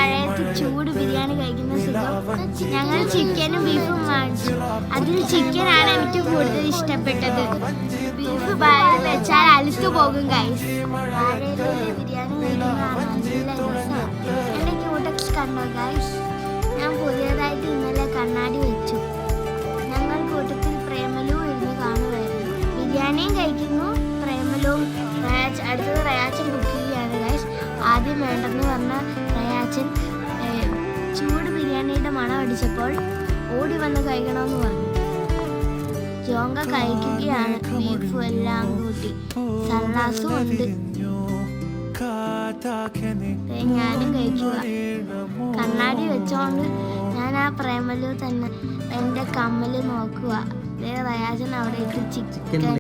മഴയത്ത് ചൂട് ബിരിയാണി കഴിക്കുന്ന സുഖം. ഞങ്ങൾ ചിക്കനും ബീഫും വാങ്ങിച്ചു. അതിൽ ചിക്കനാണ് എനിക്ക് കൂടുതൽ ഇഷ്ടപ്പെട്ടത്. ബീഫ് വാഴയിൽ വെച്ചാൽ അലുത്തു പോകും ഗൈസ്. വാഴയിലെ ബിരിയാണി കഴിക്കുന്നതാണ് നല്ല രസം. എൻ്റെ ക്യൂട്ടക്സ് കണ്ടോ ഗൈസ്? ഞാൻ പുതിയതായിട്ട് ഇന്നലെ കണ്ണാടി വെച്ചു. ഞങ്ങൾ കൂട്ടത്തിൽ പ്രേമലു ഇരുന്ന് കാണുമായിരുന്നു. ബിരിയാണിയും കഴിക്കുന്നു, പ്രേമലുവും. അടുത്തത് റയാച്ചൻ കുക്ക് ചെയ്യുകയാണ് ഗൈസ്. ആദ്യം വേണ്ടെന്ന് പറഞ്ഞ റയാച്ചൻ ചൂട് ബിരിയാണിയുടെ മണം അടിച്ചപ്പോൾ ഓടി വന്ന് കഴിക്കണമെന്ന് പറഞ്ഞു. ജോങ്ക കഴിക്കുകയാണ്. ബീഫും എല്ലാം കൂട്ടി സല്ലാസും ഉണ്ട്. ഞാനും കഴിക്കുക. കണ്ണാടി വെച്ചോണ്ട് ഞാൻ ആ പ്രേമലു തന്നെ എൻ്റെ കമ്മല് നോക്കുക. റയാച്ചൻ അവിടെ ഇട്ട് ചിക്കൻ